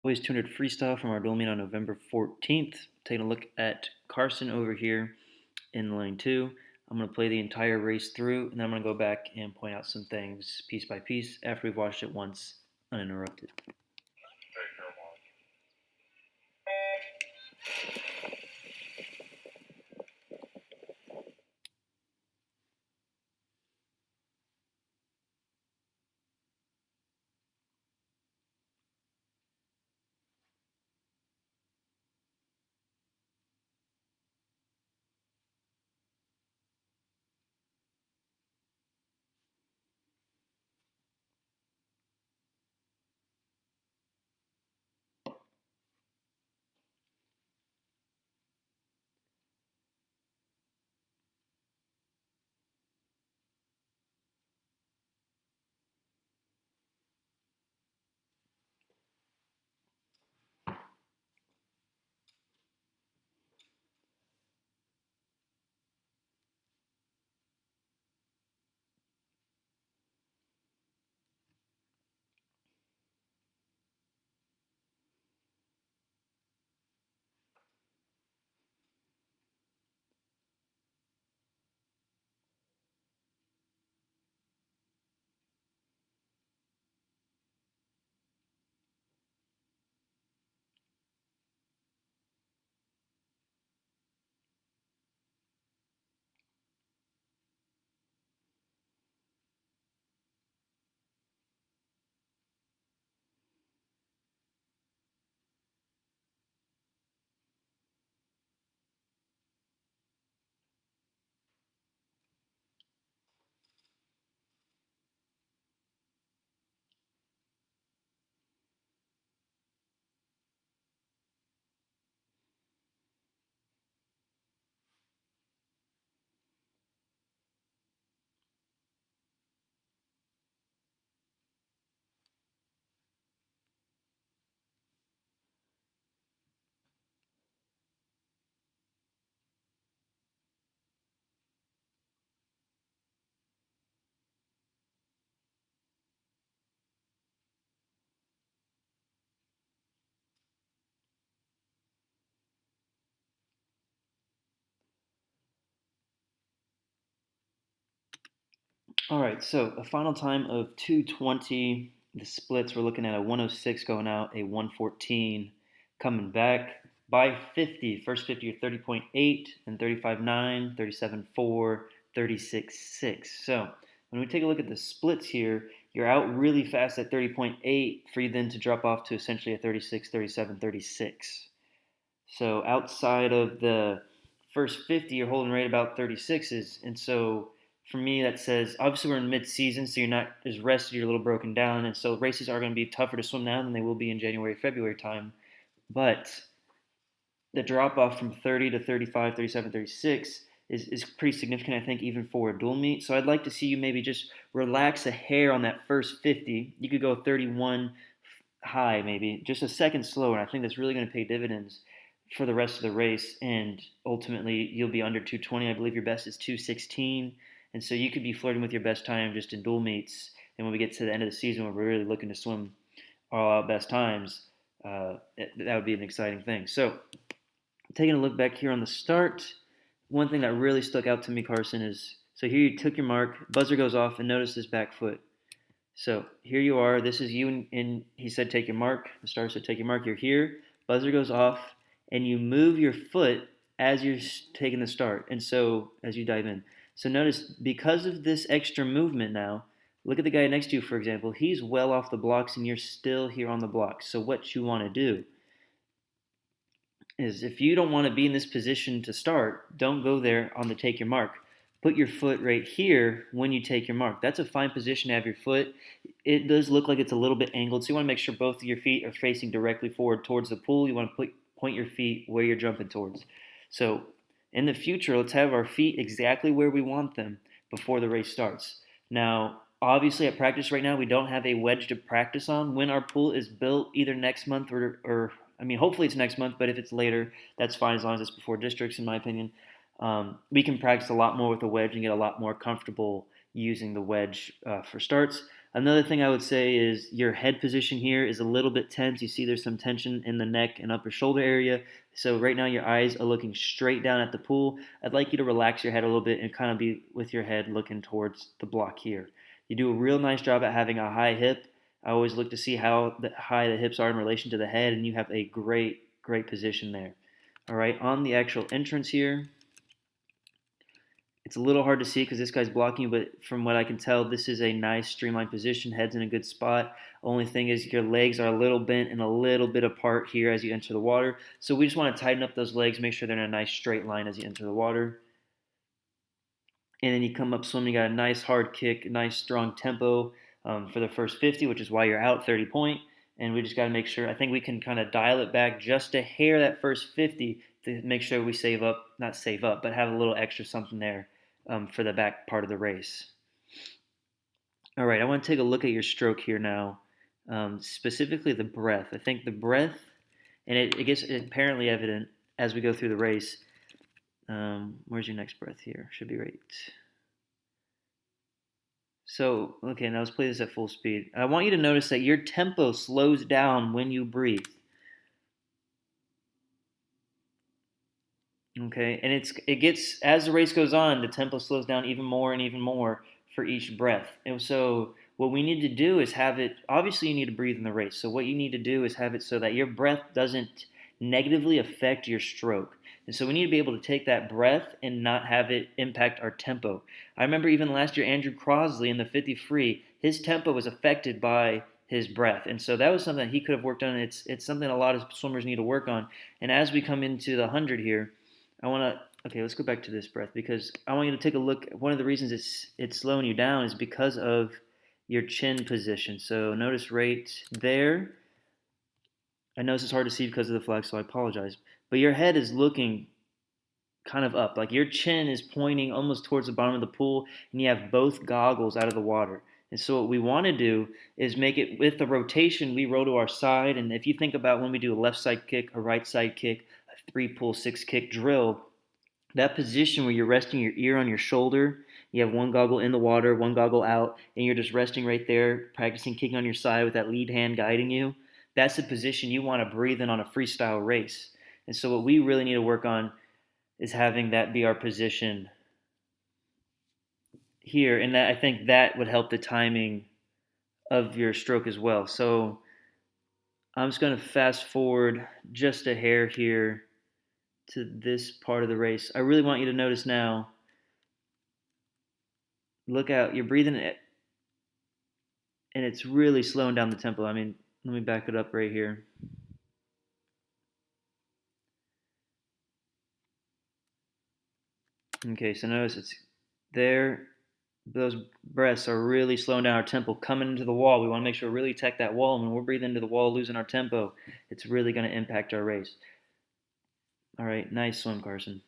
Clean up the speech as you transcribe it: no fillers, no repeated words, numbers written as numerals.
Boys 200 freestyle from our dual meet on November 14th. Taking a look at Carson over here in lane 2. I'm going to play the entire race through, and then I'm going to go back and point out some things piece by piece after we've watched it once uninterrupted. All right, so a final time of 220. The splits, we're looking at a 106 going out, a 114 coming back. By 50, first 50 are 30.8 and 35.9, 37.4, 36.6. So when we take a look at the splits here, you're out really fast at 30.8 for you then to drop off to essentially a 36, 37, 36. So outside of the first 50, you're holding right about 36s. And so for me, that says obviously we're in mid-season, so you're not as rested, you're a little broken down. And so races are going to be tougher to swim now than they will be in January, February time. But the drop off from 30 to 35, 37, 36 is pretty significant, I think, even for a dual meet. So I'd like to see you maybe just relax a hair on that first 50. You could go 31 high, maybe, just a second slower. And I think that's really going to pay dividends for the rest of the race. And ultimately, you'll be under 220. I believe your best is 216. And so you could be flirting with your best time just in dual meets. And when we get to the end of the season where we're really looking to swim all out best times, that would be an exciting thing. So taking a look back here on the start, one thing that really stuck out to me, Carson, is so here you took your mark, buzzer goes off, and notice this back foot. So here you are. This is you, and he said take your mark. The star said take your mark. You're here. Buzzer goes off, and you move your foot as you're taking the start. And so as you dive in. So notice because of this extra movement now, look at the guy next to you, for example. He's well off the blocks, and you're still here on the blocks. So what you want to do is if you don't want to be in this position to start, don't go there on the take your mark. Put your foot right here when you take your mark. That's a fine position to have your foot. It does look like it's a little bit angled, so you want to make sure both of your feet are facing directly forward towards the pool. You want to point your feet where you're jumping towards. So in the future, let's have our feet exactly where we want them before the race starts. Now, obviously at practice right now, we don't have a wedge to practice on. When our pool is built, either next month or I mean, hopefully it's next month, but if it's later, that's fine as long as it's before districts, in my opinion. We can practice a lot more with the wedge and get a lot more comfortable using the wedge for starts. Another thing I would say is your head position here is a little bit tense. You see there's some tension in the neck and upper shoulder area. So right now your eyes are looking straight down at the pool. I'd like you to relax your head a little bit and kind of be with your head looking towards the block here. You do a real nice job at having a high hip. I always look to see how high the hips are in relation to the head, and you have a great position there. All right, on the actual entrance here, it's a little hard to see because this guy's blocking you, but from what I can tell, this is a nice streamlined position. Head's in a good spot. Only thing is your legs are a little bent and a little bit apart here as you enter the water. So we just want to tighten up those legs, make sure they're in a nice straight line as you enter the water. And then you come up swimming, you got a nice hard kick, nice strong tempo for the first 50, which is why you're out 30 point. And we just got to make sure, I think we can kind of dial it back just a hair that first 50 to make sure we save up, not save up, but have a little extra something there for the back part of the race. All right, I want to take a look at your stroke here now, specifically the breath. I think the breath, and it gets apparently evident as we go through the race. Where's your next breath here? Should be right. So, okay, now let's play this at full speed. I want you to notice that your tempo slows down when you breathe. Okay, and it gets, as the race goes on, the tempo slows down even more for each breath. And so what we need to do is have it, obviously you need to breathe in the race. So what you need to do is have it so that your breath doesn't negatively affect your stroke. And so we need to be able to take that breath and not have it impact our tempo. I remember even last year, Andrew Crosley in the 50 free, his tempo was affected by his breath. And so that was something that he could have worked on. It's something a lot of swimmers need to work on. And as we come into the 100 here, okay, let's go back to this breath because I want you to take a look. One of the reasons it's slowing you down is because of your chin position. So notice right there. I know this is hard to see because of the flex, so I apologize. But your head is looking kind of up. Like your chin is pointing almost towards the bottom of the pool, and you have both goggles out of the water. And so what we want to do is make it, with the rotation, we roll to our side. And if you think about when we do a left side kick, a right side kick, a 3-pull, 6 kick drill, that position where you're resting your ear on your shoulder, you have one goggle in the water, one goggle out, and you're just resting right there, practicing kicking on your side with that lead hand guiding you. That's the position you want to breathe in on a freestyle race. And so what we really need to work on is having that be our position here. And I think that would help the timing of your stroke as well. So I'm just going to fast forward just a hair here to this part of the race. I really want you to notice now, look out, you're breathing it, and it's really slowing down the tempo. I mean, let me back it up right here. Okay, so notice it's there. Those breaths are really slowing down our tempo coming into the wall. We want to make sure we really attack that wall. And when we're breathing into the wall, losing our tempo, it's really going to impact our race. All right, nice swim, Carson.